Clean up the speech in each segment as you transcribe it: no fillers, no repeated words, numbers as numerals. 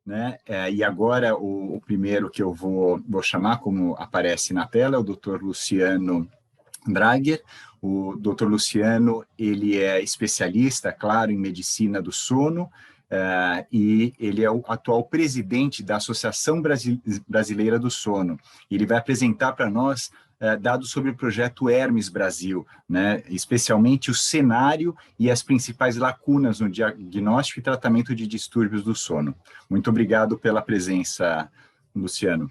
né? E agora o primeiro que eu vou chamar, como aparece na tela, é o Dr. Luciano Drager. O Dr. Luciano, ele é especialista, claro, em medicina do sono, e ele é o atual presidente da Associação Brasileira do Sono. Ele vai apresentar para nós dados sobre o projeto Hermes Brasil, né? Especialmente o cenário e as principais lacunas no diagnóstico e tratamento de distúrbios do sono. Muito obrigado pela presença, Luciano.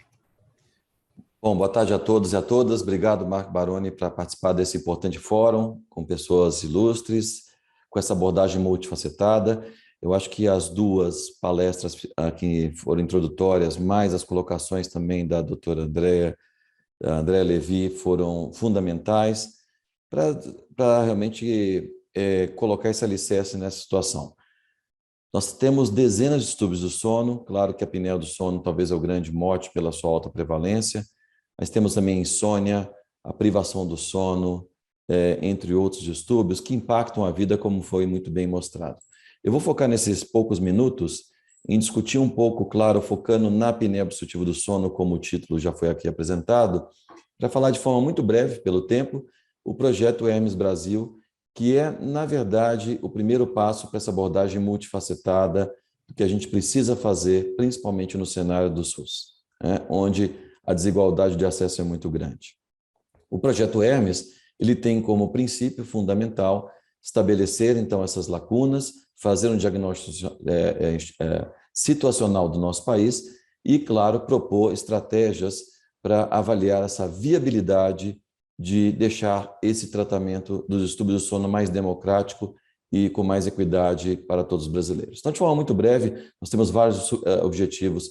Bom, boa tarde a todos e a todas. Obrigado, Marco Baroni, por participar desse importante fórum, com pessoas ilustres, com essa abordagem multifacetada. Eu acho que as duas palestras que foram introdutórias, mais as colocações também da doutora Andréa Levi, foram fundamentais para realmente colocar esse alicerce nessa situação. Nós temos dezenas de distúrbios do sono, claro que a apneia do sono talvez é o grande mote pela sua alta prevalência, mas temos também a insônia, a privação do sono, entre outros distúrbios que impactam a vida, como foi muito bem mostrado. Eu vou focar nesses poucos minutos em discutir um pouco, claro, focando na apneia obstrutiva do sono, como o título já foi aqui apresentado, para falar de forma muito breve, pelo tempo, o projeto Hermes Brasil, que é, na verdade, o primeiro passo para essa abordagem multifacetada que a gente precisa fazer, principalmente no cenário do SUS, onde a desigualdade de acesso é muito grande. O projeto Hermes, ele tem como princípio fundamental estabelecer, então, essas lacunas, fazer um diagnóstico situacional do nosso país e, claro, propor estratégias para avaliar essa viabilidade de deixar esse tratamento dos distúrbios do sono mais democrático e com mais equidade para todos os brasileiros. Então, de forma muito breve, nós temos vários objetivos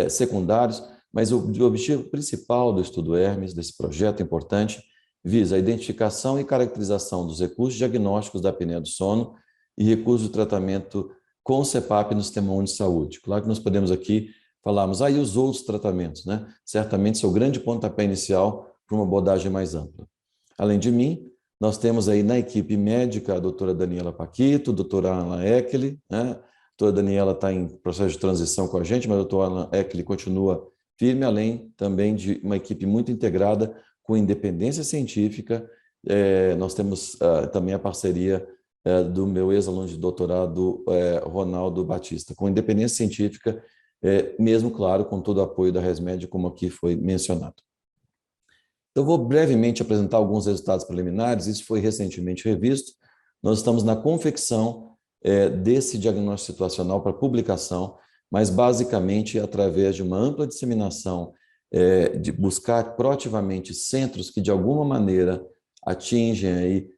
secundários, mas o objetivo principal do estudo Hermes, desse projeto importante, visa a identificação e caracterização dos recursos diagnósticos da apneia do sono e recursos de tratamento com CPAP no Sistema Único de Saúde. Claro que nós podemos aqui falarmos, e os outros tratamentos, né? Certamente esse é o grande pontapé inicial para uma abordagem mais ampla. Além de mim, nós temos aí na equipe médica a doutora Daniela Paquito, a doutora Ana Eckley, né? A doutora Daniela está em processo de transição com a gente, mas a doutora Ana Eckley continua firme, além também de uma equipe muito integrada com independência científica. Nós temos também a parceria do meu ex-aluno de doutorado, Ronaldo Batista, com independência científica, mesmo, claro, com todo o apoio da ResMed, como aqui foi mencionado. Eu vou brevemente apresentar alguns resultados preliminares, isso foi recentemente revisto. Nós estamos na confecção desse diagnóstico situacional para publicação, mas basicamente através de uma ampla disseminação, de buscar proativamente centros que de alguma maneira atingem aí,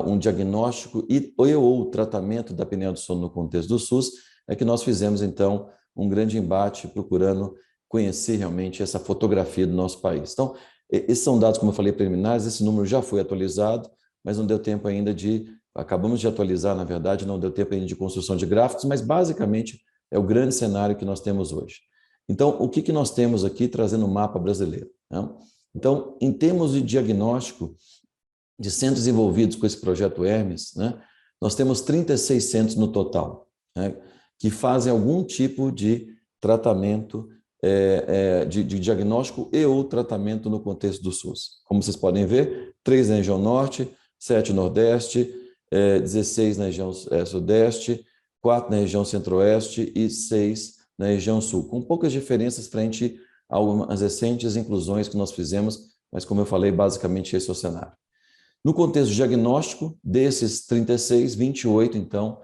um diagnóstico ou tratamento da apneia do sono no contexto do SUS, é que nós fizemos então um grande embate procurando conhecer realmente essa fotografia do nosso país. Então, esses são dados, como eu falei, preliminares, esse número já foi atualizado, mas não deu tempo ainda acabamos de atualizar, na verdade, não deu tempo ainda de construção de gráficos, mas basicamente é o grande cenário que nós temos hoje. Então, o que nós temos aqui trazendo o mapa brasileiro, né? Então, em termos de diagnóstico de centros envolvidos com esse projeto Hermes, né, nós temos 36 centros no total, né, que fazem algum tipo de tratamento, de diagnóstico e ou tratamento no contexto do SUS. Como vocês podem ver, 3 na região norte, 7 no nordeste, 16 na região sudeste, 4 na região centro-oeste e 6 na região sul, com poucas diferenças frente a algumas recentes inclusões que nós fizemos, mas como eu falei, basicamente esse é o cenário. No contexto diagnóstico, desses 36, 28, então,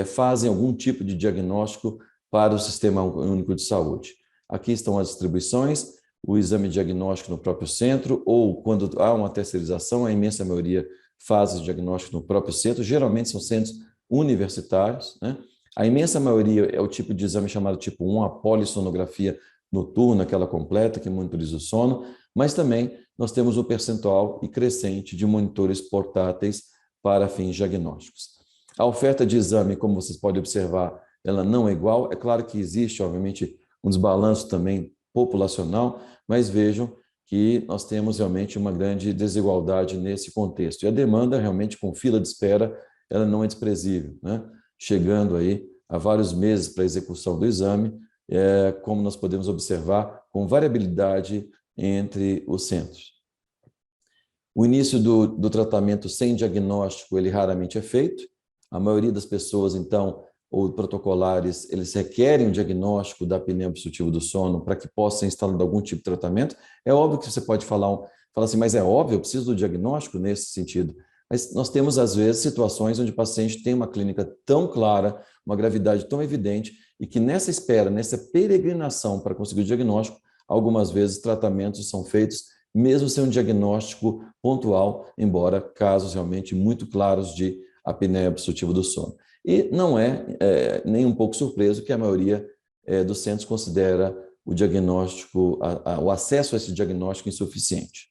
fazem algum tipo de diagnóstico para o Sistema Único de Saúde. Aqui estão as distribuições, o exame diagnóstico no próprio centro, ou quando há uma terceirização, a imensa maioria faz o diagnóstico no próprio centro, geralmente são centros universitários, né? A imensa maioria é o tipo de exame chamado tipo 1, a polissonografia noturna, aquela completa, que monitoriza o sono, mas também nós temos o percentual e crescente de monitores portáteis para fins diagnósticos. A oferta de exame, como vocês podem observar, ela não é igual. É claro que existe, obviamente, um desbalanço também populacional, mas vejam que nós temos realmente uma grande desigualdade nesse contexto. E a demanda, realmente, com fila de espera, ela não é desprezível, né? Chegando aí a vários meses para a execução do exame, como nós podemos observar, com variabilidade entre os centros. O início do tratamento sem diagnóstico, ele raramente é feito. A maioria das pessoas, então, ou protocolares, eles requerem um diagnóstico da apneia obstrutiva do sono para que possa ser instalado algum tipo de tratamento. É óbvio que você pode falar assim, mas é óbvio, eu preciso do diagnóstico nesse sentido. Mas nós temos, às vezes, situações onde o paciente tem uma clínica tão clara, uma gravidade tão evidente, e que nessa espera, nessa peregrinação para conseguir o diagnóstico, algumas vezes tratamentos são feitos, mesmo sem um diagnóstico pontual, embora casos realmente muito claros de apneia obstrutiva do sono. E não é nem um pouco surpreso que a maioria dos centros considera o diagnóstico, o acesso a esse diagnóstico insuficiente.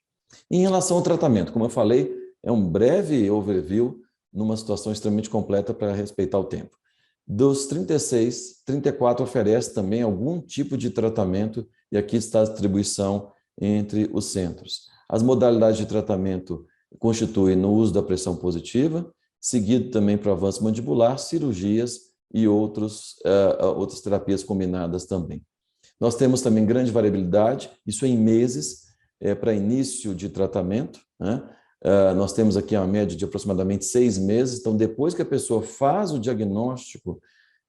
Em relação ao tratamento, como eu falei, é um breve overview numa situação extremamente completa para respeitar o tempo. Dos 36, 34 oferece também algum tipo de tratamento, e aqui está a distribuição entre os centros. As modalidades de tratamento constituem no uso da pressão positiva, seguido também para o avanço mandibular, cirurgias e outras terapias combinadas também. Nós temos também grande variabilidade, isso em meses, para início de tratamento, né? Nós temos aqui uma média de aproximadamente 6 meses, então depois que a pessoa faz o diagnóstico,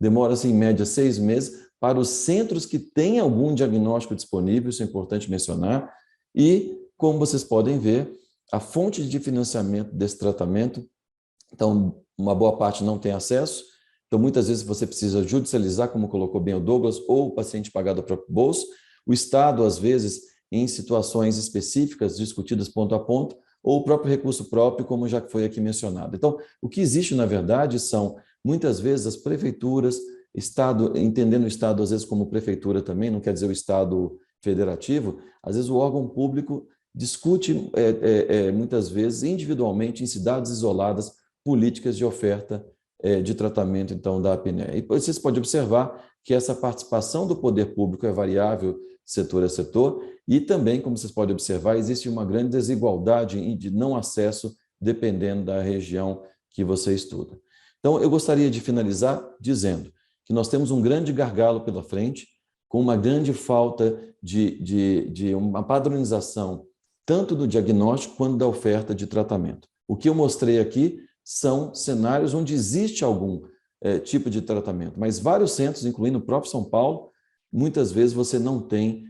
demora-se em média 6 meses para os centros que têm algum diagnóstico disponível, isso é importante mencionar, e como vocês podem ver, a fonte de financiamento desse tratamento, então uma boa parte não tem acesso, então muitas vezes você precisa judicializar, como colocou bem o Douglas, ou o paciente pagar do próprio bolso, o Estado às vezes em situações específicas, discutidas ponto a ponto, ou o próprio recurso próprio, como já foi aqui mencionado. Então, o que existe, na verdade, são, muitas vezes, as prefeituras, Estado, entendendo o Estado, às vezes, como prefeitura também, não quer dizer o Estado federativo, às vezes o órgão público discute, muitas vezes, individualmente, em cidades isoladas, políticas de oferta de tratamento, então, da apneia. E vocês podem observar que essa participação do poder público é variável setor a setor, e também, como vocês podem observar, existe uma grande desigualdade de não acesso dependendo da região que você estuda. Então, eu gostaria de finalizar dizendo que nós temos um grande gargalo pela frente, com uma grande falta de uma padronização, tanto do diagnóstico quanto da oferta de tratamento. O que eu mostrei aqui são cenários onde existe algum tipo de tratamento, mas vários centros, incluindo o próprio São Paulo, muitas vezes você não tem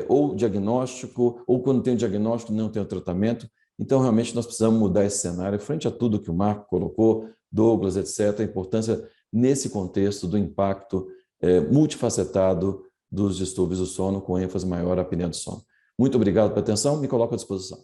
ou diagnóstico, ou quando tem o diagnóstico não tem o tratamento. Então, realmente, nós precisamos mudar esse cenário, frente a tudo que o Marco colocou, Douglas, etc., a importância, nesse contexto, do impacto multifacetado dos distúrbios do sono, com ênfase maior à apneia do sono. Muito obrigado pela atenção, me coloco à disposição.